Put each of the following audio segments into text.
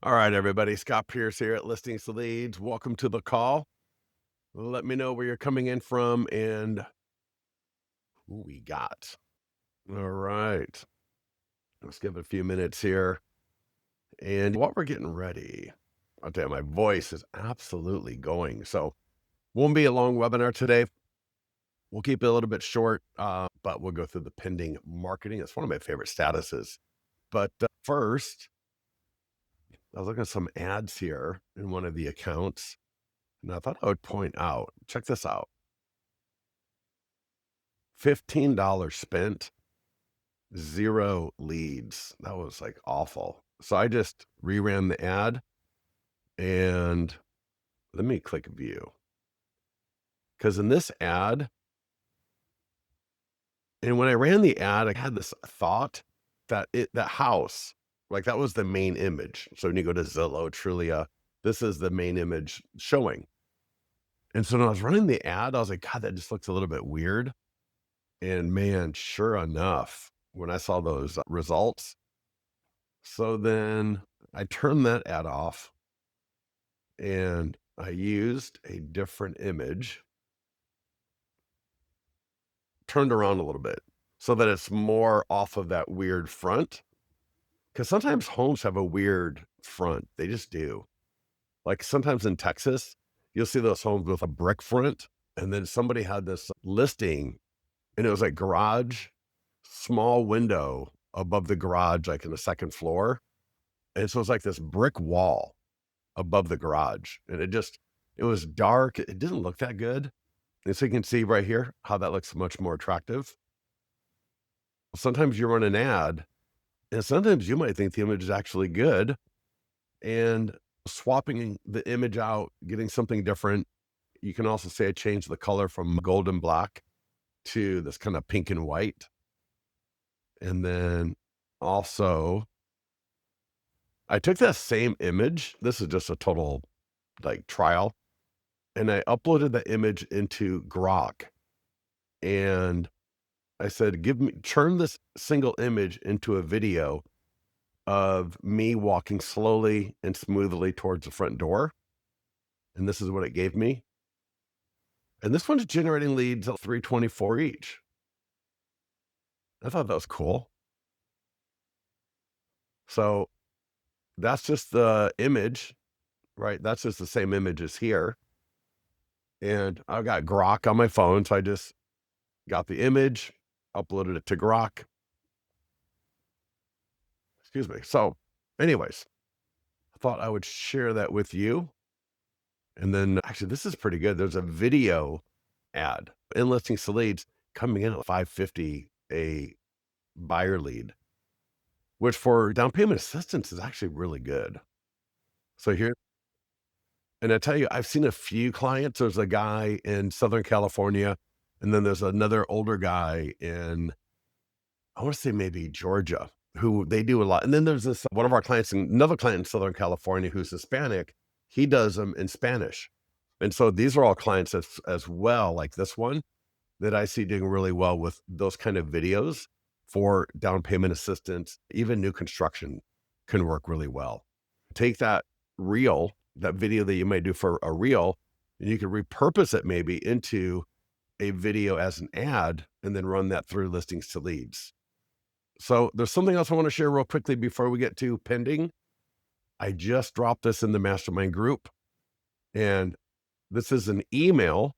All right, everybody. Scott Pierce here at Listings to Leads. Welcome to the call. Let me know where you're coming in from and who we got. All right. Let's give it a few minutes here. And while we're getting ready, I'll tell you, my voice is absolutely going. So, won't be a long webinar today. We'll keep it a little bit short, but we'll go through the pending marketing. It's one of my favorite statuses. But first, I was looking at some ads here in one of the accounts. And I thought I would point out, check this out. $15 spent, 0 leads. That was like awful. So I just reran the ad and let me click view. Because in this ad, and when I ran the ad, I had this thought that that house, like that was the main image. So when you go to Zillow, Trulia, this is the main image showing. And so when I was running the ad, I was like, God, that just looks a little bit weird. And man, sure enough, when I saw those results, so then I turned that ad off and I used a different image, turned around a little bit so that it's more off of that weird front. Because sometimes homes have a weird front. They just do. Like sometimes in Texas, you'll see those homes with a brick front. And then somebody had this listing and it was like garage, small window above the garage, like in the second floor. And so it's like this brick wall above the garage. And it was dark. It didn't look that good. And so you can see right here how that looks much more attractive. Sometimes you run an ad and sometimes you might think the image is actually good, and swapping the image out, getting something different. You can also say I changed the color from golden black to this kind of pink and white. And then also I took that same image. This is just a total like trial. And I uploaded the image into Grok. And I said, turn this single image into a video of me walking slowly and smoothly towards the front door. And this is what it gave me. And this one's generating leads at 324 each. I thought that was cool. So that's just the image, right? That's just the same image as here. And I've got Grok on my phone. So I just got the image, uploaded it to Grok. Excuse me. So anyways, I thought I would share that with you. And then actually, this is pretty good. There's a video ad in Listings to Leads coming in at $550 a buyer lead, which for down payment assistance is actually really good. So here, and I tell you, I've seen a few clients. There's a guy in Southern California, and then there's another older guy in, I want to say maybe Georgia, who they do a lot. And then there's this one of our clients, another client in Southern California who's Hispanic. He does them in Spanish. And so these are all clients as well, like this one, that I see doing really well with those kind of videos for down payment assistance. Even new construction can work really well. Take that reel, that video that you might do for a reel, and you can repurpose it maybe into a video as an ad and then run that through Listings to Leads. So there's something else I want to share real quickly before we get to pending. I just dropped this in the Mastermind group, and this is an email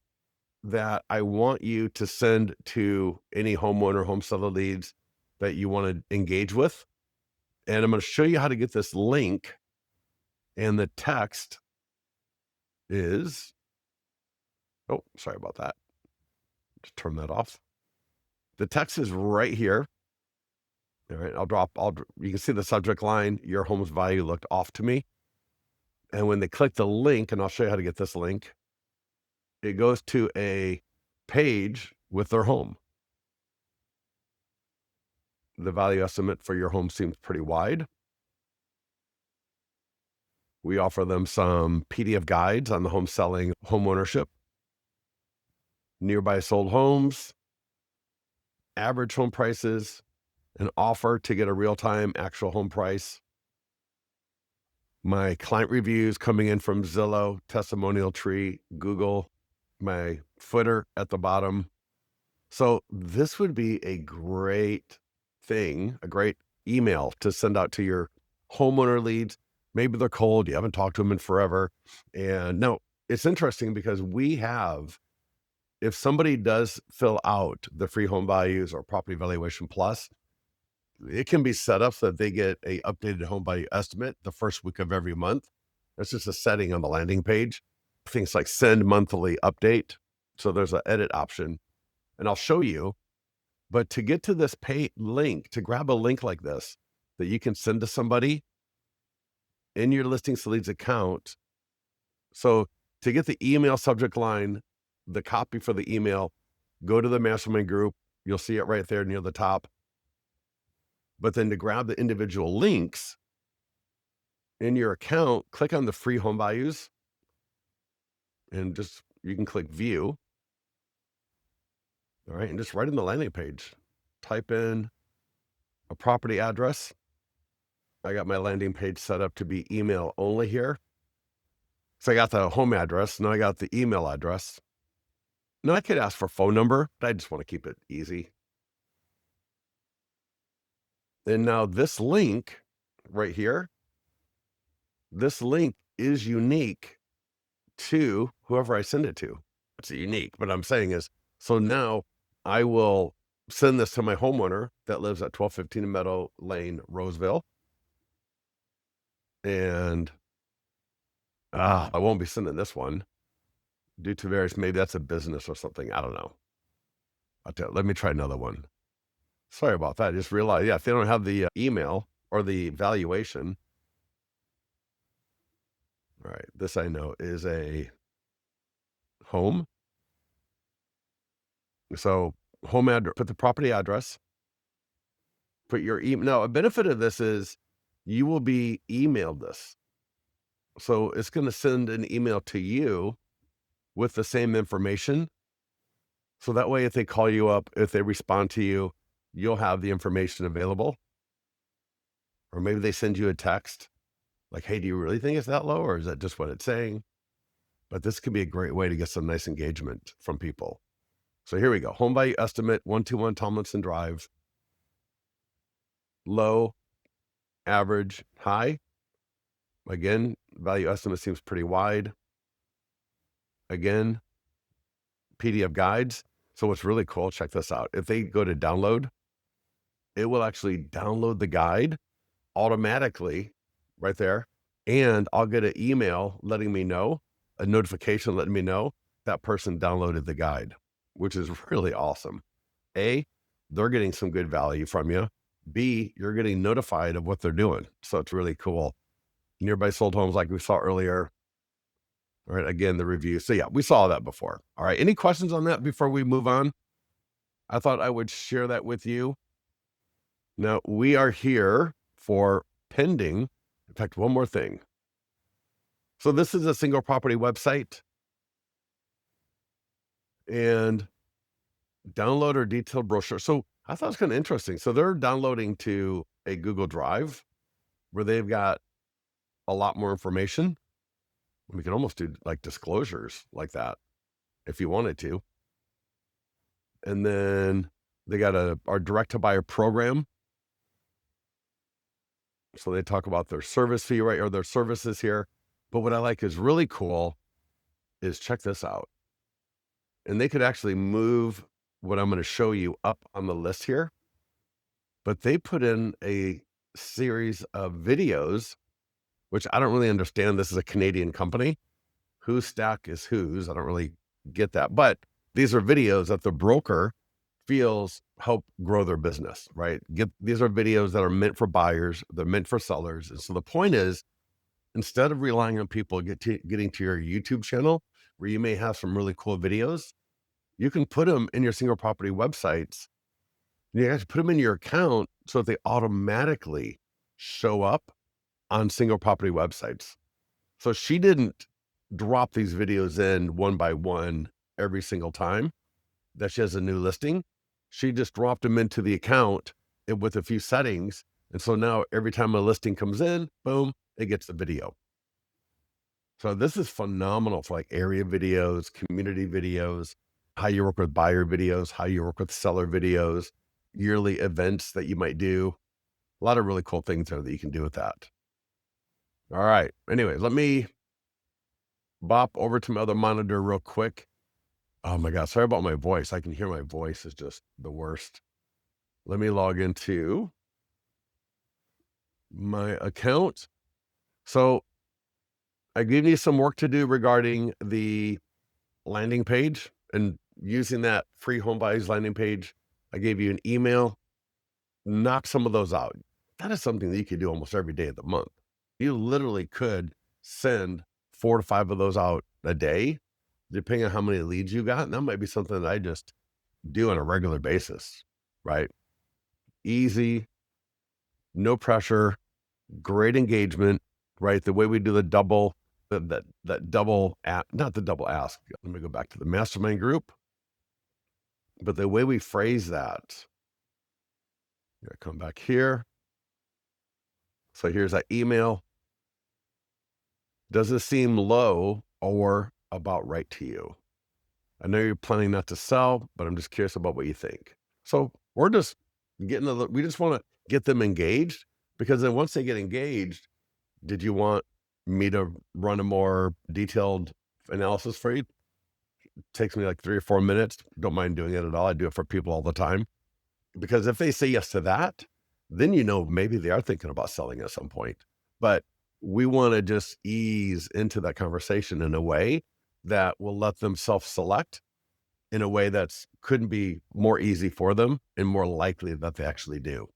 that I want you to send to any homeowner, home seller leads that you want to engage with. And I'm going to show you how to get this link. And the text is, oh, sorry about that. Just turn that off. The text is right here. All right, you can see the subject line, your home's value looked off to me. And when they click the link, and I'll show you how to get this link, it goes to a page with their home. The value estimate for your home seems pretty wide. We offer them some PDF guides on the home selling, home ownership, nearby sold homes, average home prices, an offer to get a real-time actual home price, my client reviews coming in from Zillow, Testimonial Tree, Google, my footer at the bottom. So this would be a great thing, a great email to send out to your homeowner leads. Maybe they're cold, you haven't talked to them in forever. And no, it's interesting because if somebody does fill out the free home values or property valuation plus, it can be set up so that they get a updated home value estimate the first week of every month. That's just a setting on the landing page. Things like send monthly update. So there's an edit option, and I'll show you. But to get to this pay link, to grab a link like this that you can send to somebody in your Listings to Leads account. So to get the email subject line, the copy for the email, go to the Mastermind group. You'll see it right there near the top. But then to grab the individual links in your account, click on the free home values and you can click view. All right. And just right in the landing page, type in a property address. I got my landing page set up to be email only here. So I got the home address. Now I got the email address. Now I could ask for phone number, but I just want to keep it easy. And now this link right here, this link is unique to whoever I send it to. It's unique. What I'm saying is, so now I will send this to my homeowner that lives at 1215 Meadow Lane, Roseville. And I won't be sending this one due to maybe that's a business or something. I don't know. Let me try another one. Sorry about that. I just realized, if they don't have the email or the valuation. All right, this I know is a home. So home address, put the property address, put your email. Now, a benefit of this is you will be emailed this. So it's going to send an email to you with the same information. So that way, if they call you up, if they respond to you, you'll have the information available. Or maybe they send you a text like, hey, do you really think it's that low? Or is that just what it's saying? But this could be a great way to get some nice engagement from people. So here we go. Home value estimate, 121 Tomlinson Drive. Low, average, high. Again, value estimate seems pretty wide. Again, PDF guides. So what's really cool, check this out. If they go to download, it will actually download the guide automatically right there. And I'll get an email letting me know, a notification letting me know that person downloaded the guide, which is really awesome. A, they're getting some good value from you. B, you're getting notified of what they're doing. So it's really cool. Nearby sold homes like we saw earlier. All right, again, the review. So yeah, we saw that before. All right, any questions on that before we move on? I thought I would share that with you. Now, we are here for pending. In fact, one more thing. So this is a single property website. And download our detailed brochure. So I thought it was kind of interesting. So they're downloading to a Google Drive where they've got a lot more information. We could almost do like disclosures like that if you wanted to. And then they got our direct to buyer program. So they talk about their service fee, right? Or their services here. But what I like is really cool is check this out. And they could actually move what I'm going to show you up on the list here. But they put in a series of videos, which I don't really understand. This is a Canadian company. Whose stack is whose? I don't really get that. But these are videos that the broker feels help grow their business, right? These are videos that are meant for buyers. They're meant for sellers. And so the point is, instead of relying on people getting to your YouTube channel, where you may have some really cool videos, you can put them in your single property websites. You have to put them in your account so that they automatically show up on single property websites. So she didn't drop these videos in one by one every single time that she has a new listing. She just dropped them into the account with a few settings. And so now every time a listing comes in, boom, it gets the video. So this is phenomenal for like area videos, community videos, how you work with buyer videos, how you work with seller videos, yearly events that you might do. A lot of really cool things there that you can do with that. All right. Anyways, let me bop over to my other monitor real quick. Oh my God. Sorry about my voice. I can hear my voice is just the worst. Let me log into my account. So I gave you some work to do regarding the landing page and using that free home buyers landing page. I gave you an email, knock some of those out. That is something that you could do almost every day of the month. You literally could send 4 to 5 of those out a day, depending on how many leads you got. And that might be something that I just do on a regular basis, right? Easy, no pressure, great engagement, right? The way we do the double, that double app, not the double ask. Let me go back to the mastermind group. But the way we phrase that, I'm gonna come back here. So here's that email. Does it seem low or about right to you? I know you're planning not to sell, but I'm just curious about what you think. So we're just we just want to get them engaged, because then once they get engaged, did you want me to run a more detailed analysis for you? It takes me like 3 or 4 minutes. Don't mind doing it at all. I do it for people all the time. Because if they say yes to that, then maybe they are thinking about selling at some point. But we want to just ease into that conversation in a way that will let them self-select in a way that's couldn't be more easy for them and more likely that they actually do.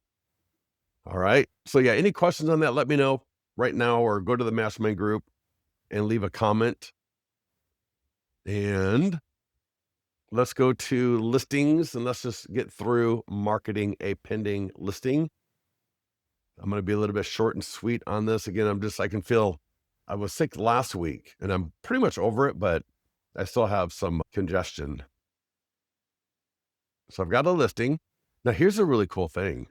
All right. So yeah, any questions on that, let me know right now or go to the mastermind group and leave a comment. And let's go to listings and let's just get through marketing a pending listing. I'm going to be a little bit short and sweet on this. Again, I can feel I was sick last week and I'm pretty much over it, but I still have some congestion. So I've got a listing. Now here's a really cool thing.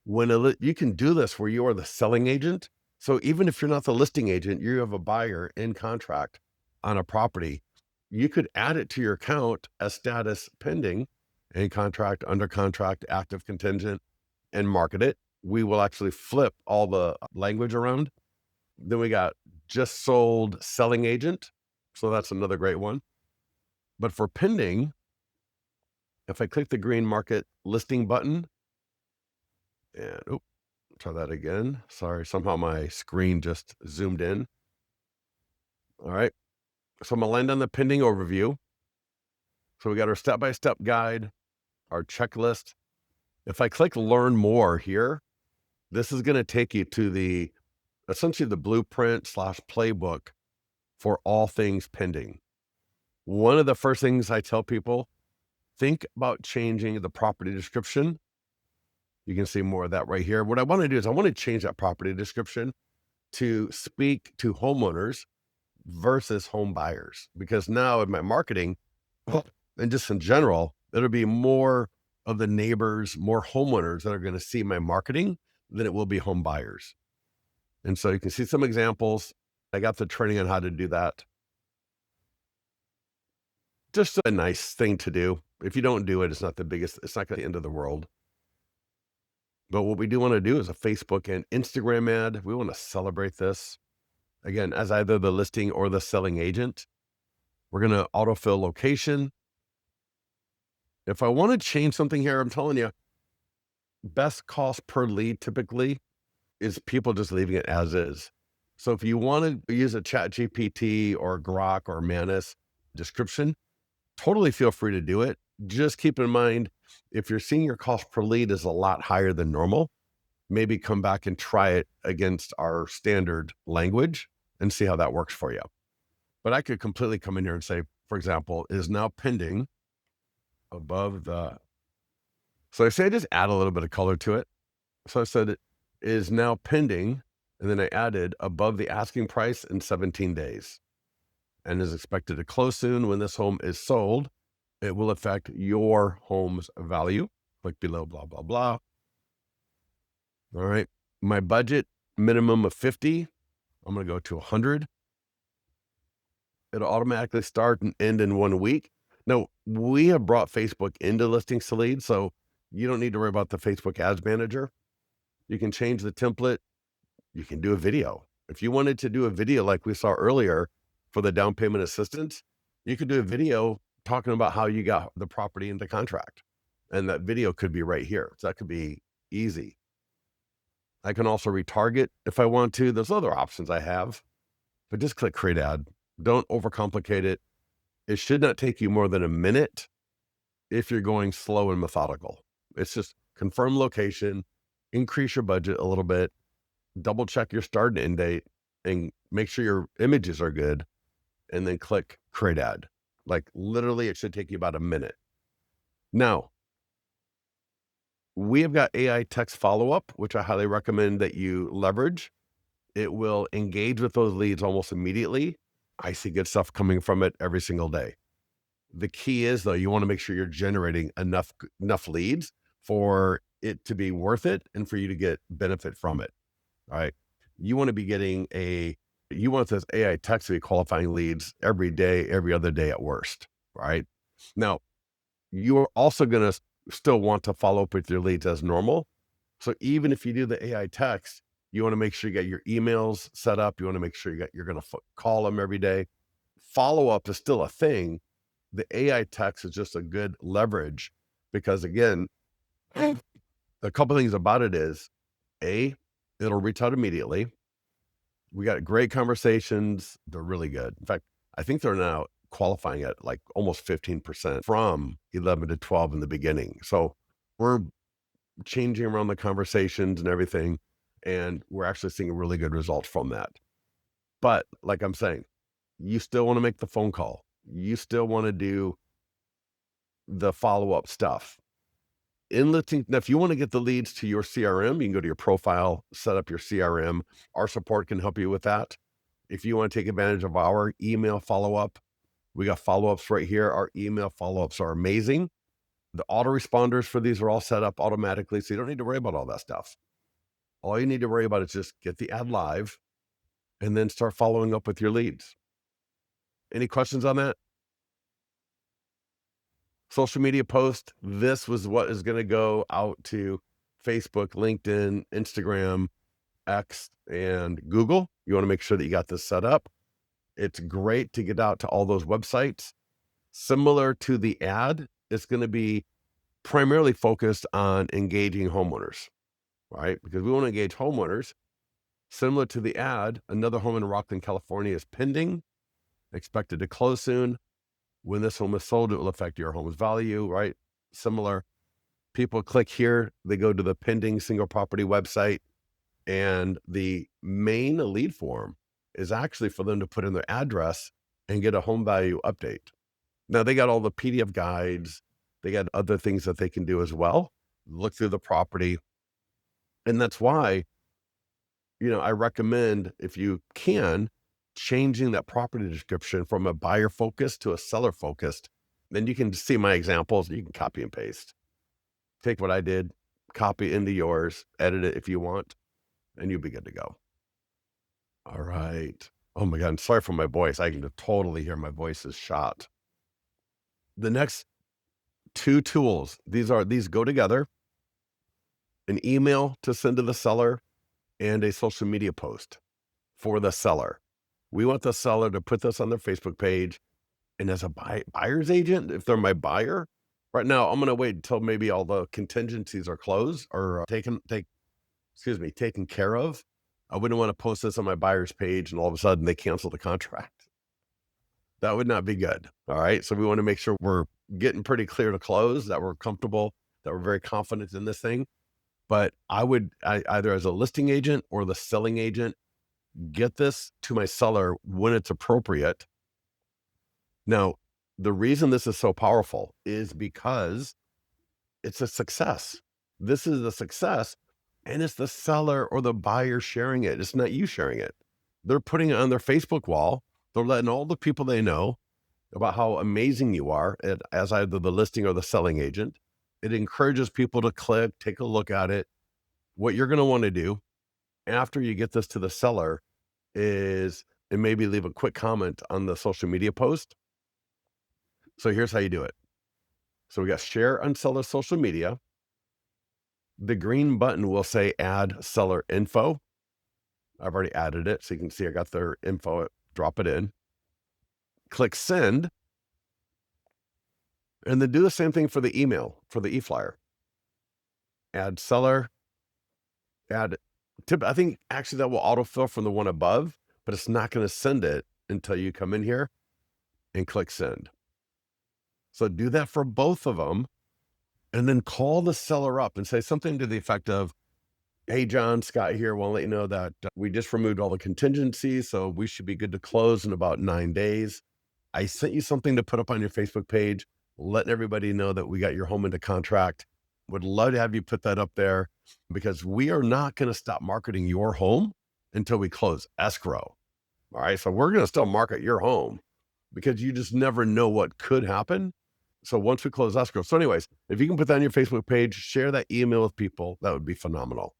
You can do this where you are the selling agent. So even if you're not the listing agent, you have a buyer in contract on a property, you could add it to your account as status pending, in contract, under contract, active, contingent, and market it. We will actually flip all the language around. Then we got just sold selling agent. So that's another great one. But for pending, if I click the green market listing button, and try that again. Sorry, somehow my screen just zoomed in. All right. So I'm going to land on the pending overview. So we got our step-by-step guide, our checklist. If I click learn more here, this is going to take you to essentially the blueprint / playbook for all things pending. One of the first things I tell people, think about changing the property description. You can see more of that right here. What I want to do is I want to change that property description to speak to homeowners versus home buyers, because now in my marketing and just in general, it'll be more of the neighbors, more homeowners that are going to see my marketing than it will be home buyers. And so you can see some examples. I got the training on how to do that. Just a nice thing to do. If you don't do it, it's not it's not the end of the world. But what we do want to do is a Facebook and Instagram ad. We want to celebrate this. Again, as either the listing or the selling agent. We're going to autofill location. If I want to change something here, I'm telling you, best cost per lead typically is people just leaving it as is. So if you want to use a Chat GPT or Grok or Manus description, totally feel free to do it. Just keep in mind, if you're seeing your cost per lead is a lot higher than normal, maybe come back and try it against our standard language and see how that works for you. But I could completely come in here and say, for example, is now pending above the. So I say I just add a little bit of color to it. So I said it is now pending, and then I added above the asking price in 17 days and is expected to close soon when this home is sold. It will affect your home's value. Click below, blah, blah, blah. All right. My budget minimum of 50. I'm going to go to 100. It'll automatically start and end in 1 week. Now, we have brought Facebook into listings to lead, so you don't need to worry about the Facebook ads manager. You can change the template. You can do a video. If you wanted to do a video like we saw earlier for the down payment assistance, you could do a video talking about how you got the property into contract. And that video could be right here. So that could be easy. I can also retarget if I want to. There's other options I have, but just click create ad. Don't overcomplicate it. It should not take you more than a minute if you're going slow and methodical. It's just confirm location, increase your budget a little bit, double check your start and end date, and make sure your images are good, and then click create ad. Like literally, it should take you about a minute. Now, we have got AI text follow-up, which I highly recommend that you leverage. It will engage with those leads almost immediately. I see good stuff coming from it every single day. The key is, though, you want to make sure you're generating enough leads for it to be worth it and for you to get benefit from it. All right. You want to be getting you want this AI text to be qualifying leads every day, every other day at worst. Right. Now, you are also going to still want to follow up with your leads as normal. So even if you do the AI text, you want to make sure you get your emails set up. You want to make sure you're going to call them every day. Follow up is still a thing. The AI text is just a good leverage because, again, a couple things about it is, it'll reach out immediately. We got great conversations. They're really good. In fact, I think they're now qualifying at like almost 15% from 11 to 12 in the beginning. So we're changing around the conversations and everything, and we're actually seeing really good results from that. But like I'm saying, you still want to make the phone call. You still want to do the follow-up stuff. Now, if you want to get the leads to your CRM, you can go to your profile, set up your CRM. Our support can help you with that. If you want to take advantage of our email follow-up, we got follow-ups right here. Our email follow-ups are amazing. The autoresponders for these are all set up automatically, so you don't need to worry about all that stuff. All you need to worry about is just get the ad live and then start following up with your leads. Any questions on that? Social media post. This was what is going to go out to Facebook, LinkedIn, Instagram, X, and Google. You want to make sure that you got this set up. It's great to get out to all those websites. Similar to the ad, it's going to be primarily focused on engaging homeowners, right? Because we want to engage homeowners. Similar to the ad, another home in Rockland, California is pending, expected to close soon. When this home is sold, it will affect your home's value, right? Similar. People click here, they go to the pending single property website, and the main lead form is actually for them to put in their address and get a home value update. Now, they got all the PDF guides. They got other things that they can do as well. Look through the property. And that's why, I recommend, if you can, changing that property description from a buyer focused to a seller focused. Then you can see my examples. You can copy and paste. Take what I did, copy into yours, edit it if you want, and you'll be good to go. All right. Oh my God. I'm sorry for my voice. I can totally hear my voice is shot. The next two tools, these go together: an email to send to the seller and a social media post for the seller. We want the seller to put this on their Facebook page. And as a buyer's agent, if they're my buyer, right now, I'm going to wait until maybe all the contingencies are closed or taken care of. I wouldn't want to post this on my buyer's page and all of a sudden they cancel the contract. That would not be good. All right. So we want to make sure we're getting pretty clear to close, that we're comfortable, that we're very confident in this thing. But I either as a listing agent or the selling agent, get this to my seller when it's appropriate. Now, the reason this is so powerful is because it's a success. This is a success, and it's the seller or the buyer sharing it. It's not you sharing it. They're putting it on their Facebook wall. They're letting all the people they know. about how amazing you are as either the listing or the selling agent. It encourages people to click, take a look at it. What you're going to want to do after you get this to the seller is, and maybe leave a quick comment on the social media post. So here's how you do it. So we got share on seller social media. The green button will say add seller info. I've already added it. So you can see I got their info, drop it in, click send, and then do the same thing for the email, for the e-flyer. Add seller, add tip. I think actually that will autofill from the one above, but it's not going to send it until you come in here and click send. So do that for both of them, and then call the seller up and say something to the effect of, hey, John, Scott here. Want to let you know that we just removed all the contingencies, so we should be good to close in about 9 days. I sent you something to put up on your Facebook page, letting everybody know that we got your home into contract. Would love to have you put that up there because we are not going to stop marketing your home until we close escrow. All right. So we're going to still market your home because you just never know what could happen. So once we close escrow. So anyways, if you can put that on your Facebook page, share that email with people, that would be phenomenal.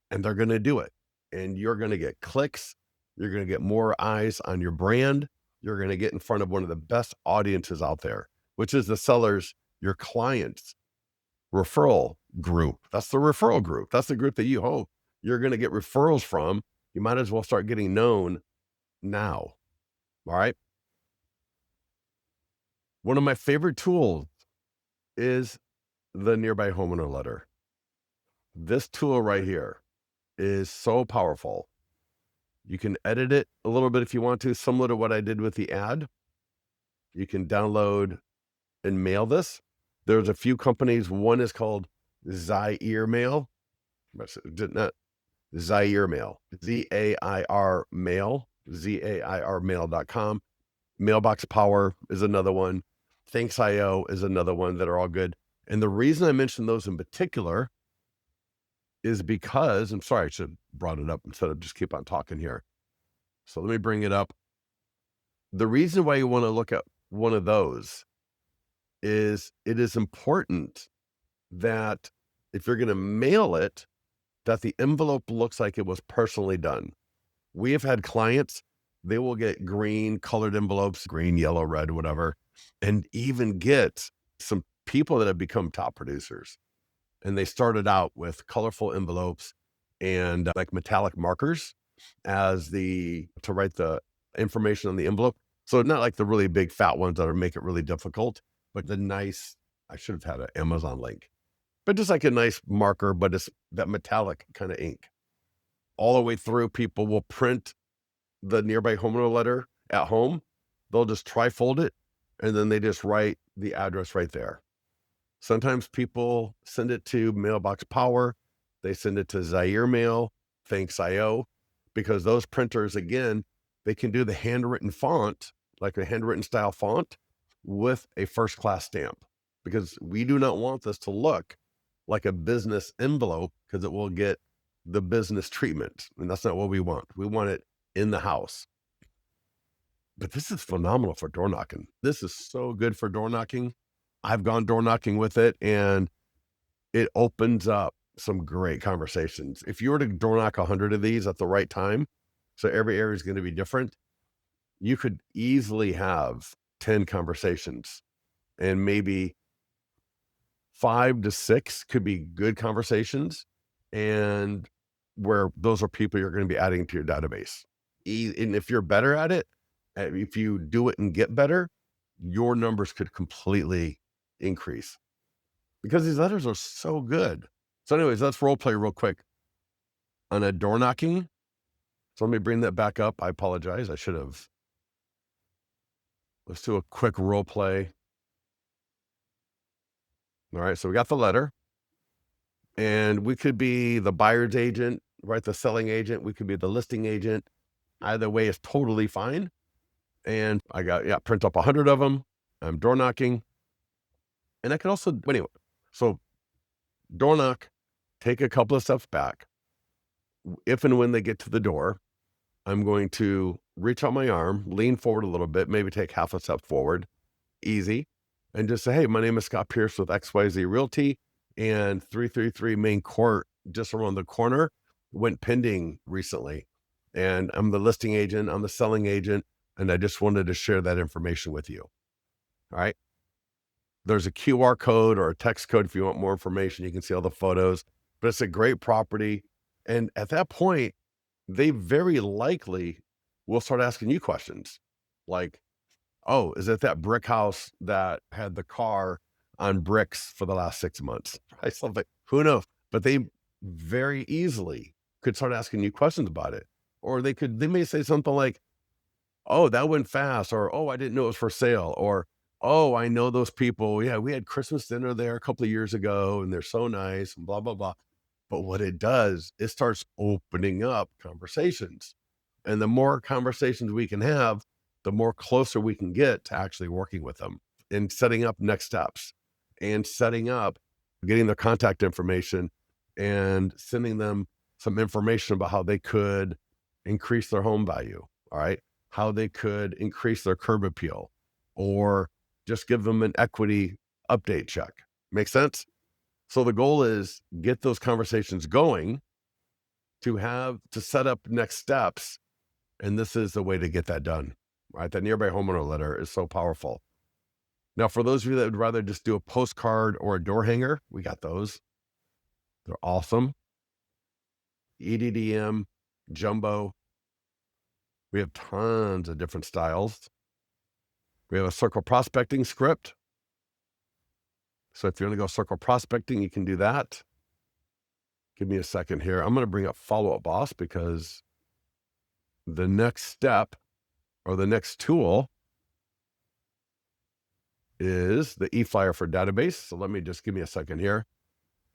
And they're going to do it. And you're going to get clicks. You're going to get more eyes on your brand. You're going to get in front of one of the best audiences out there, which is the sellers, your clients' referral group. That's the referral group. That's the group that you hope you're going to get referrals from. You might as well start getting known now. All right. One of my favorite tools is the Nearby Homeowner letter. This tool right here is so powerful. You can edit it a little bit if you want to, similar to what I did with the ad. You can download and mail this. There's a few companies. One is called Zaire Mail. Not Zaire Mail, Z-A-I-R Mail, Z-A-I-R Mail.com. Mailbox Power is another one. Thanks.io is another one that are all good. And the reason I mentioned those in particular is because, I'm sorry, I should have brought it up instead of just keep on talking here. So let me bring it up. The reason why you want to look at one of those is it is important that if you're going to mail it, that the envelope looks like it was personally done. We have had clients, they will get green colored envelopes, green, yellow, red, whatever, and even get some people that have become top producers. And they started out with colorful envelopes and like metallic markers to write the information on the envelope. So not like the really big fat ones that make it really difficult, but the nice, I should have had an Amazon link, but just like a nice marker, but it's that metallic kind of ink. All the way through, people will print the Nearby Homeowner letter at home. They'll just trifold it, and then they just write the address right there. Sometimes people send it to Mailbox Power. They send it to Zaire Mail, Thanks.io, because those printers, again, they can do the handwritten font, like a handwritten style font with a first-class stamp, because we do not want this to look like a business envelope because it will get the business treatment. And that's not what we want. We want it in the house. But this is phenomenal for door knocking. This is so good for door knocking. I've gone door knocking with it, and it opens up some great conversations. If you were to door knock 100 of these at the right time, so every area is going to be different, you could easily have 10 conversations, and maybe 5 to 6 could be good conversations, and where those are people you're going to be adding to your database. And if you're better at it, if you do it and get better, your numbers could completely increase because these letters are so good. So anyways, let's role play real quick on a door knocking. So let me bring that back up. I apologize. I should have. Let's do a quick role play. All right. So we got the letter, and we could be the buyer's agent, right? The selling agent. We could be the listing agent. Either way is totally fine. And I got, print up 100 of them. I'm door knocking. And I could also, anyway, so door knock, take a couple of steps back. If and when they get to the door, I'm going to reach out my arm, lean forward a little bit, maybe take half a step forward, easy, and just say, "Hey, my name is Scott Pierce with XYZ Realty, and 333 Main Court, just around the corner, went pending recently. And I'm the listing agent, I'm the selling agent, and I just wanted to share that information with you." All right. There's a QR code or a text code if you want more information. You can see all the photos, but it's a great property. And at that point, they very likely will start asking you questions like, "Oh, is it that brick house that had the car on bricks for the last 6 months?" Right? Something, who knows? But they very easily could start asking you questions about it. Or they may say something like, "Oh, that went fast," or, "Oh, I didn't know it was for sale," or, "Oh, I know those people. Yeah, we had Christmas dinner there a couple of years ago and they're so nice," and blah, blah, blah. But what it does, it starts opening up conversations. And the more conversations we can have, the more closer we can get to actually working with them and setting up next steps and setting up getting their contact information and sending them some information about how they could increase their home value. All right. How they could increase their curb appeal or just give them an equity update check. Make sense? So the goal is get those conversations going to set up next steps. And this is the way to get that done, right? That nearby homeowner letter is so powerful. Now, for those of you that would rather just do a postcard or a door hanger, we got those. They're awesome. EDDM, jumbo. We have tons of different styles. We have a circle prospecting script. So if you're going to go circle prospecting, you can do that. Give me a second here. I'm going to bring up Follow Up Boss because the next step or the next tool is the e-flyer for database. So let me just give me a second here.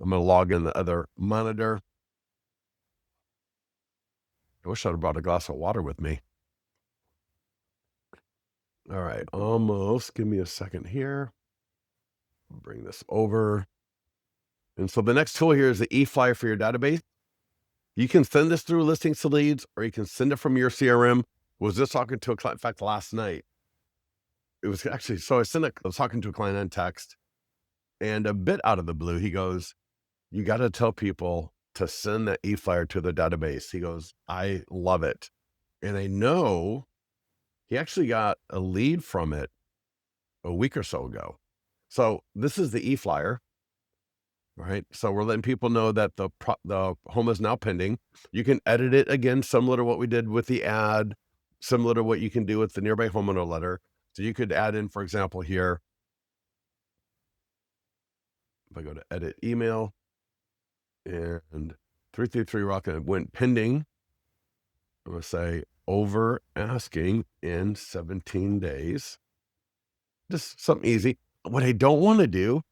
I'm going to log in the other monitor. I wish I'd have brought a glass of water with me. All right, almost. Give me a second here. Bring this over. And so the next tool here is the e-flyer for your database. You can send this through Listings to Leads, or you can send it from your CRM. Was just talking to a client. In fact, last night, it was actually, so I was talking to a client on text, and a bit out of the blue, he goes, "You got to tell people to send that e-flyer to their database." He goes, "I love it." And I know he actually got a lead from it a week or so ago. So this is the e-flyer, right? So we're letting people know that the home is now pending. You can edit it again, similar to what we did with the ad, similar to what you can do with the nearby homeowner letter. So you could add in, for example, here, if I go to edit email and 333 Rocket went pending, I'm going to say over asking in 17 days. Just something easy. What I don't want to do,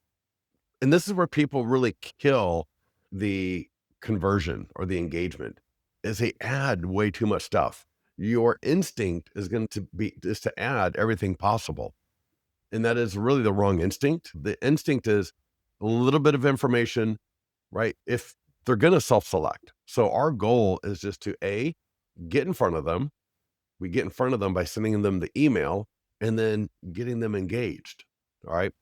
and this is where people really kill the conversion or the engagement, is they add way too much stuff. Your instinct is to add everything possible. And that is really the wrong instinct. The instinct is a little bit of information, right? If they're going to self-select. So our goal is just to get in front of them. We get in front of them by sending them the email and then getting them engaged. All right.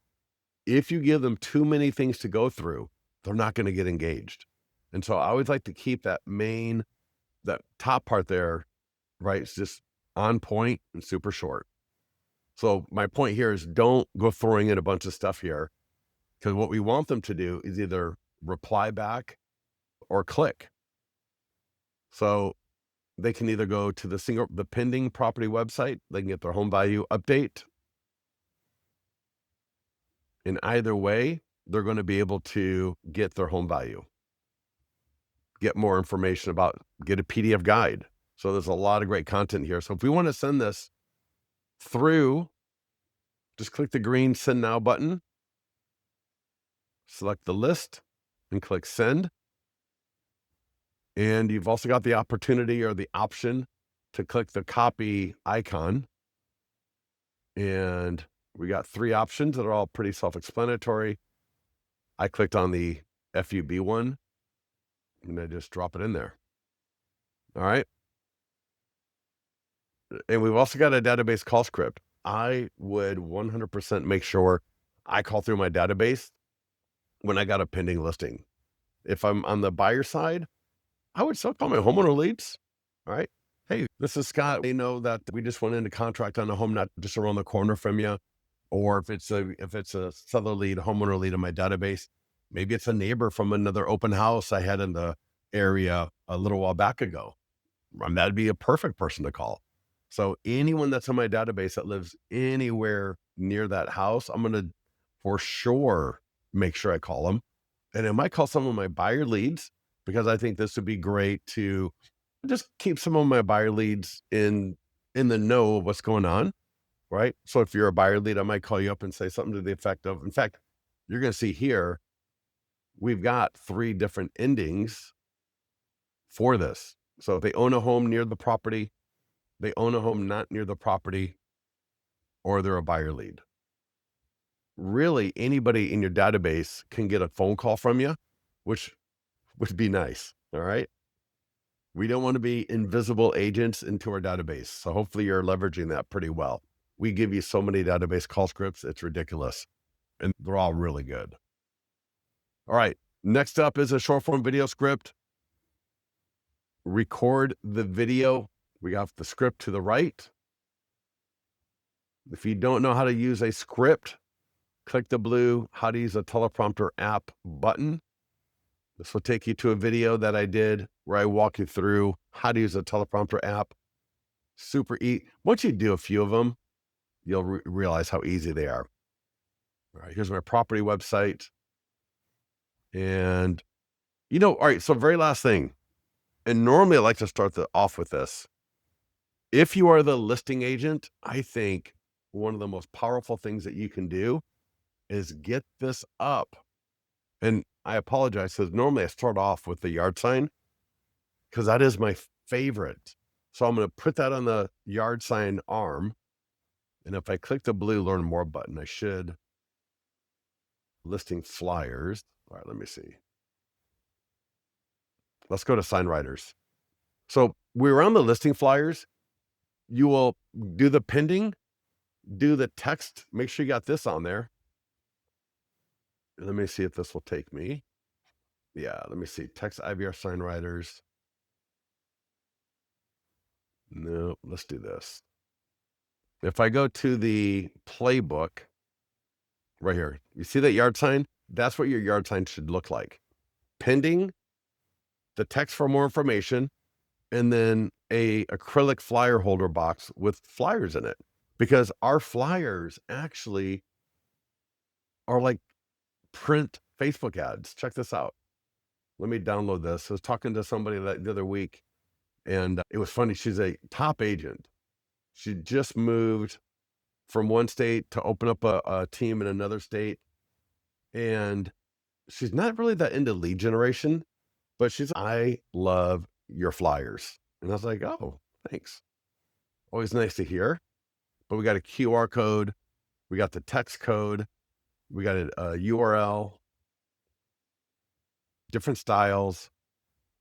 If you give them too many things to go through, they're not going to get engaged. And so I always like to keep that top part there, right? It's just on point and super short. So my point here is don't go throwing in a bunch of stuff here, because what we want them to do is either reply back or click. So they can either go to the pending property website, they can get their home value update. In either way, they're going to be able to get their home value, get more information get a PDF guide. So there's a lot of great content here. So if we want to send this through, just click the green Send Now button, select the list, and click Send. And you've also got the opportunity or the option to click the copy icon. And we got 3 options that are all pretty self-explanatory. I clicked on the FUB one, and I just drop it in there. All right. And we've also got a database call script. I would 100% make sure I call through my database when I got a pending listing. If I'm on the buyer side, I would still call my homeowner leads. All right. Hey, this is Scott. They know that we just went into contract on a home not just around the corner from you. Or if it's a seller lead, homeowner lead in my database, maybe it's a neighbor from another open house I had in the area a little while back ago. That'd be a perfect person to call. So anyone that's in my database that lives anywhere near that house, I'm going to for sure make sure I call them. And I might call some of my buyer leads because I think this would be great to just keep some of my buyer leads in the know of what's going on, right? So if you're a buyer lead, I might call you up and say something to the effect of, in fact, you're going to see here, we've got 3 different endings for this. So if they own a home near the property, they own a home not near the property, or they're a buyer lead. Really, anybody in your database can get a phone call from you, which would be nice. All right. We don't want to be invisible agents into our database. So hopefully you're leveraging that pretty well. We give you so many database call scripts, it's ridiculous. And they're all really good. All right. Next up is a short form video script. Record the video. We got the script to the right. If you don't know how to use a script, click the blue how to use a teleprompter app button. This will take you to a video that I did where I walk you through how to use a teleprompter app. Super easy. Once you do a few of them, you'll realize how easy they are. All right, here's my property website. And, all right, so very last thing. And normally I like to start off with this. If you are the listing agent, I think one of the most powerful things that you can do is get this up. And I apologize, because normally I start off with the yard sign because that is my favorite. So I'm going to put that on the yard sign arm. And if I click the blue learn more button, I should listing flyers. All right, let me see. Let's go to sign writers. So we're on the listing flyers. You will do the pending, do the text. Make sure you got this on there. Let me see if this will take me. Yeah, let me see. Text IVR sign writers. No, let's do this. If I go to the playbook right here, you see that yard sign? That's what your yard sign should look like. Pending, the text for more information, and then a acrylic flyer holder box with flyers in it. Because our flyers actually are like print Facebook ads. Check this out. Let me download this. I was talking to somebody the other week, and it was funny. She's a top agent. She just moved from one state to open up a team in another state. And she's not really that into lead generation, but I love your flyers. And I was like, oh, thanks. Always nice to hear. But we got a QR code. We got the text code. We got a URL, different styles.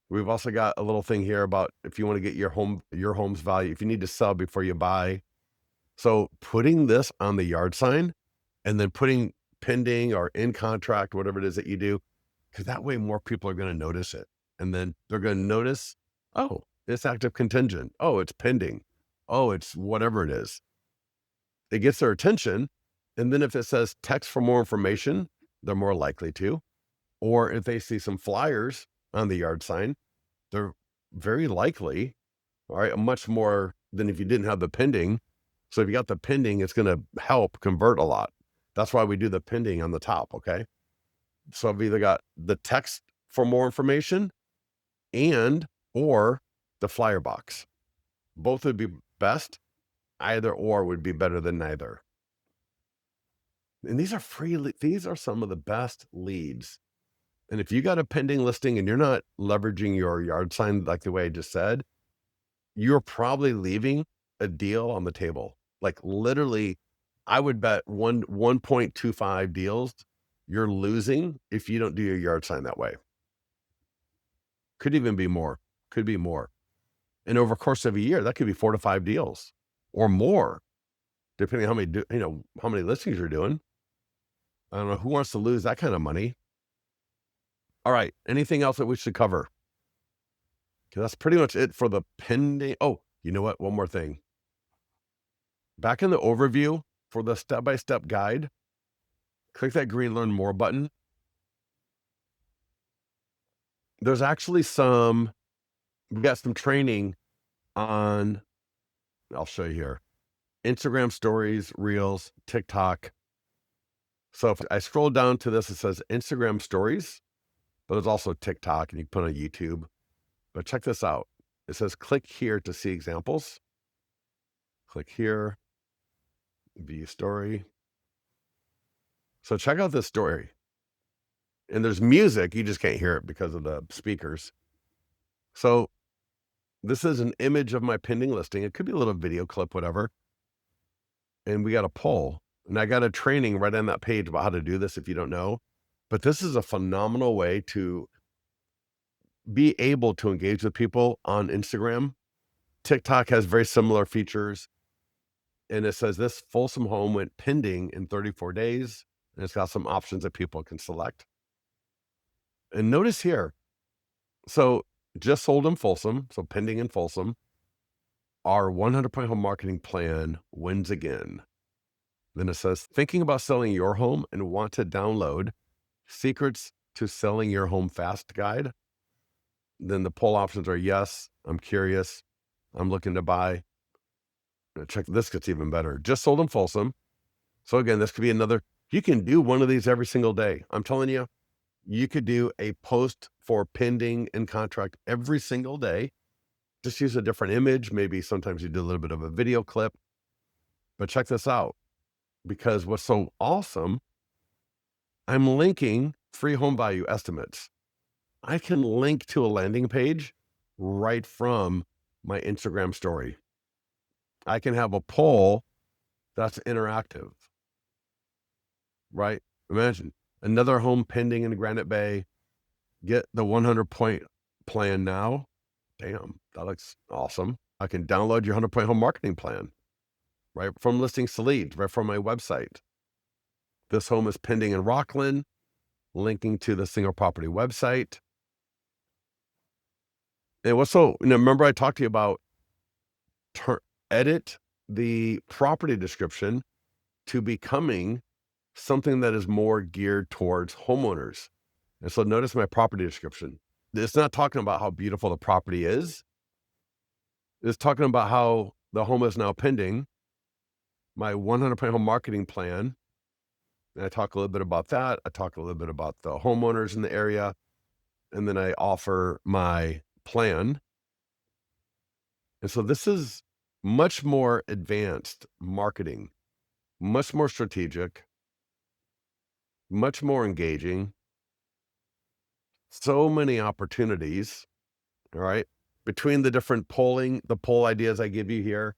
We've also got a little thing here about if you want to get your home's value, if you need to sell before you buy. So putting this on the yard sign and then putting pending or in contract, whatever it is that you do, because that way more people are going to notice it. And then they're going to notice, oh, it's active contingent. Oh, it's pending. Oh, it's whatever it is. It gets their attention. And then if it says text for more information, they're more likely to. Or if they see some flyers on the yard sign, they're very likely, all right, much more than if you didn't have the pending. So if you got the pending, it's going to help convert a lot. That's why we do the pending on the top, okay? So I've either got the text for more information or the flyer box. Both would be best. Either or would be better than neither. And these are free. These are some of the best leads. And if you got a pending listing and you're not leveraging your yard sign like the way I just said, you're probably leaving a deal on the table. Like literally, I would bet 1.25 deals you're losing if you don't do your yard sign that way. Could even be more. Could be more. And over the course of a year, that could be 4 to 5 deals. or more, depending on how many listings you're doing. I don't know who wants to lose that kind of money. All right. Anything else that we should cover? 'Cause that's pretty much it for the pending. Oh, you know what? One more thing. Back in the overview for the step-by-step guide, click that green Learn More button. There's actually we got some training on, I'll show you here, Instagram stories, reels, TikTok. So if I scroll down to this, it says Instagram stories, but there's also TikTok and you can put on YouTube. But check this out. It says click here to see examples. Click here, view story. So check out this story. And there's music, you just can't hear it because of the speakers. So this is an image of my pending listing. It could be a little video clip, whatever. And we got a poll. And I got a training right on that page about how to do this if you don't know. But this is a phenomenal way to be able to engage with people on Instagram. TikTok has very similar features. And it says this Folsom home went pending in 34 days. And it's got some options that people can select. And notice here, so just sold in Folsom, so pending in Folsom. Our 100-point home marketing plan wins again. Then it says, thinking about selling your home and want to download Secrets to Selling Your Home Fast guide. Then the poll options are yes, I'm curious, I'm looking to buy. Check, this gets even better. Just sold in Folsom. So again, this could be another, you can do one of these every single day. I'm telling you, you could do a post for pending in contract every single day. Just use a different image. Maybe sometimes you do a little bit of a video clip. But check this out, because what's so awesome, I'm linking free home value estimates. I can link to a landing page right from my Instagram story. I can have a poll that's interactive, right? Imagine another home pending in Granite Bay. Get the 100-point plan now. Damn, that looks awesome. I can download your 100-point home marketing plan right from Listings to Leads, right from my website. This home is pending in Rockland, linking to the single property website. And remember I talked to you about edit the property description to becoming something that is more geared towards homeowners. And so notice my property description. It's not talking about how beautiful the property is. It's talking about how the home is now pending, my 100-point home marketing plan. And I talk a little bit about that. I talk a little bit about the homeowners in the area. And then I offer my plan. And so this is much more advanced marketing, much more strategic, much more engaging. So many opportunities, all right? Between the different the poll ideas I give you here,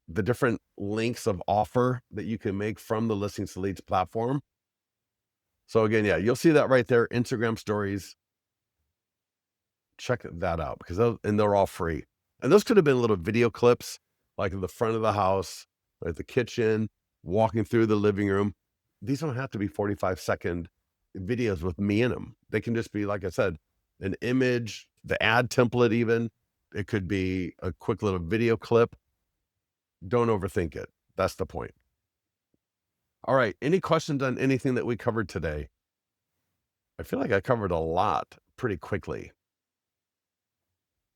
the different links of offer that you can make from the Listings to Leads platform. So again, yeah, you'll see that right there, Instagram stories. Check that out because they're all free. And those could have been little video clips, like in the front of the house, like the kitchen, walking through the living room. These don't have to be 45-second videos with me in them. They can just be, like I said, an image, the ad template even. It could be a quick little video clip. Don't overthink it. That's the point. All right. Any questions on anything that we covered today? I feel like I covered a lot pretty quickly.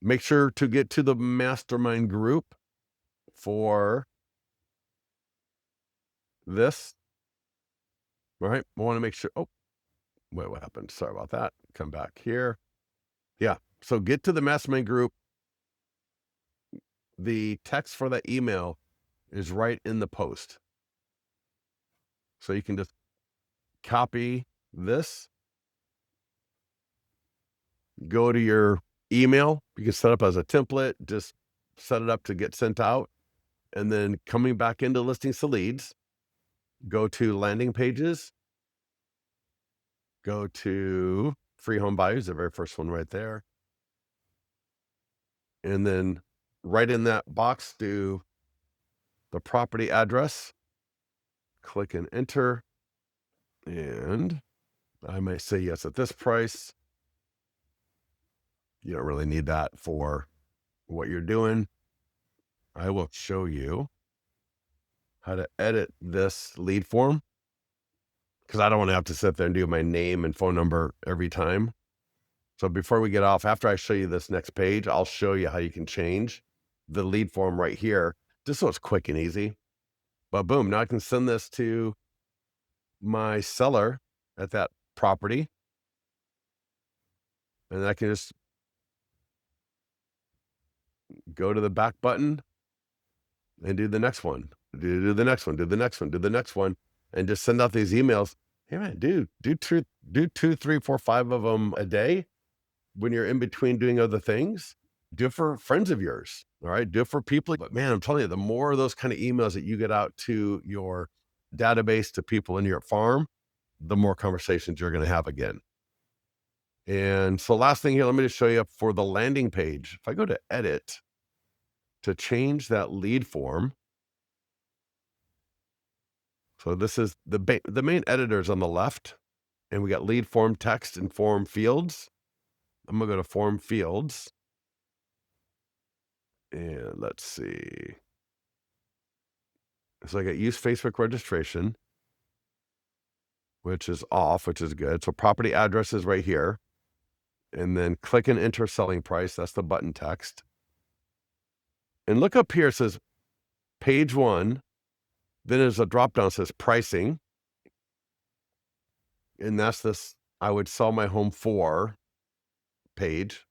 Make sure to get to the Mastermind group for this. All right. I want to make sure. Oh, wait, what happened? Sorry about that. Come back here. Yeah. So get to the Mastermind group. The text for that email is right in the post. So you can just copy this, go to your email. You can set up as a template, just set it up to get sent out. And then coming back into Listings to Leads, go to landing pages, go to free home buyers, the very first one right there. And then right in that box, do the property address, click and enter, and I might say yes at this price. You don't really need that for what you're doing. I will show you how to edit this lead form because I don't want to have to sit there and do my name and phone number every time. So before we get off, after I show you this next page, I'll show you how you can change the lead form right here, just so it's quick and easy. But boom, now I can send this to my seller at that property. And I can just go to the back button and do the next one, do the next one, do the next one, do the next one, and just send out these emails. Hey man, do two, three, four, five of them a day when you're in between doing other things. Do it for friends of yours. All right. Do it for people. But man, I'm telling you, the more of those kind of emails that you get out to your database, to people in your farm, the more conversations you're going to have again. And so last thing here, let me just show you for the landing page. If I go to edit to change that lead form. So this is the main editors on the left, and we got lead form text and form fields. I'm gonna go to form fields. And let's see. So I got use Facebook registration, which is off, which is good. So property address is right here. And then click and enter selling price. That's the button text. And look up here, it says page 1. Then there's a drop down that says pricing. And that's this I would sell my home for page.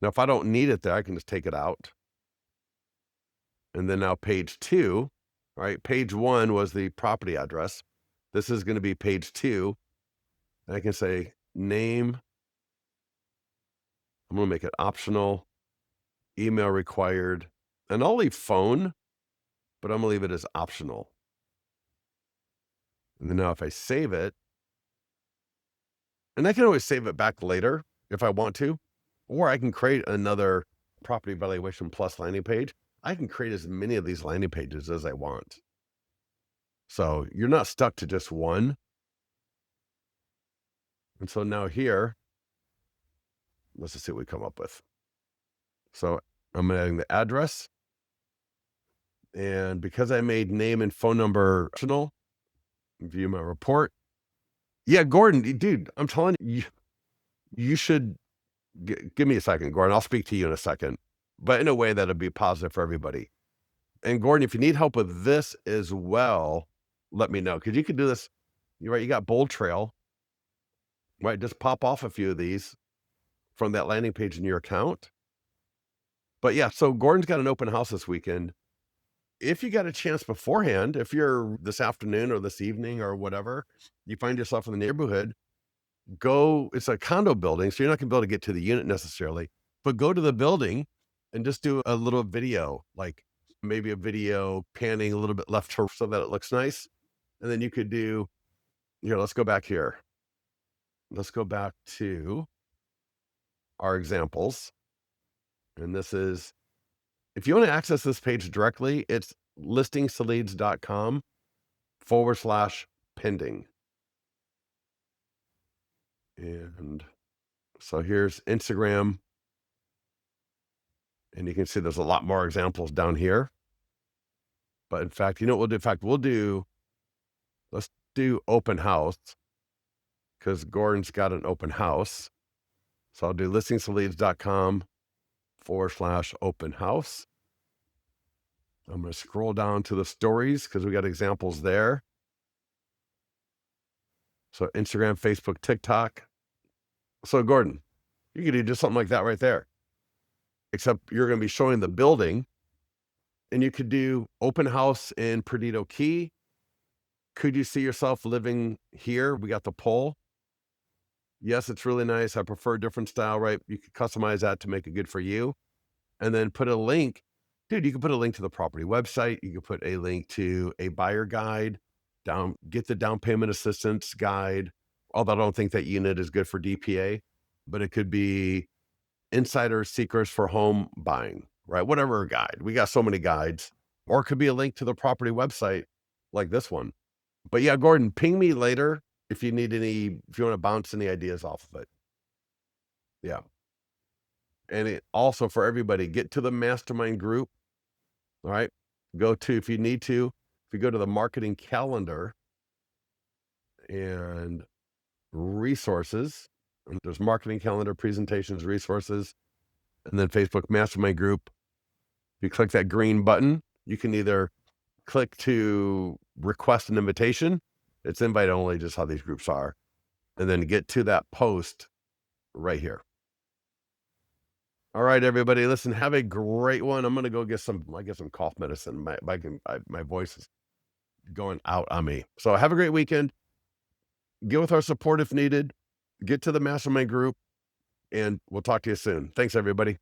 Now, if I don't need it there, I can just take it out. And then now page 2, right? Page 1 was the property address. This is going to be page 2. And I can say name. I'm going to make it optional, email required, and I'll leave phone, but I'm going to leave it as optional. And then now if I save it, and I can always save it back later if I want to, or I can create another property valuation plus landing page. I can create as many of these landing pages as I want. So you're not stuck to just one. And so now here, let's just see what we come up with. So I'm adding the address. And because I made name and phone number optional, view my report. Yeah, Gordon, dude, I'm telling you, you should give me a second, Gordon. I'll speak to you in a second, but in a way that'll be positive for everybody. And Gordon, if you need help with this as well, let me know, because you can do this. You're right. You got Bold Trail, right? Just pop off a few of these from that landing page in your account. But yeah, so Gordon's got an open house this weekend. If you got a chance beforehand, if you're this afternoon or this evening or whatever, you find yourself in the neighborhood, it's a condo building, so you're not gonna be able to get to the unit necessarily, but go to the building and just do a little video, like maybe a video panning a little bit left so that it looks nice. And then you could do, here, let's go back here. Let's go back to our examples. And this is, if you want to access this page directly, it's listingsleads.com/pending. And so here's Instagram. And you can see there's a lot more examples down here. But in fact, you know what we'll do? In fact, let's do open house, because Gordon's got an open house. So I'll do listingsleads.com/open house. I'm going to scroll down to the stories because we got examples there. So Instagram, Facebook, TikTok. So Gordon, you could do just something like that right there, except you're going to be showing the building, and you could do open house in Perdido Key. Could you see yourself living here? We got the poll. Yes, it's really nice. I prefer a different style, right? You could customize that to make it good for you. And then put a link. Dude, you can put a link to the property website. You can put a link to a buyer guide, get the down payment assistance guide. Although I don't think that unit is good for DPA, but it could be insider secrets for home buying, right? Whatever guide. We got so many guides. or it could be a link to the property website like this one. But yeah, Gordon, ping me later if you want to bounce any ideas off of it. Yeah. And it also, for everybody, get to the mastermind group. All right. If you need to, if you go to the marketing calendar and resources, and there's marketing calendar, presentations, resources, and then Facebook mastermind group. If you click that green button, you can either click to request an invitation. It's invite only, just how these groups are. And then get to that post right here. All right, everybody, listen, have a great one. I'm going to go get some cough medicine. My voice is going out on me. So have a great weekend. Get with our support if needed. Get to the mastermind group, and we'll talk to you soon. Thanks, everybody.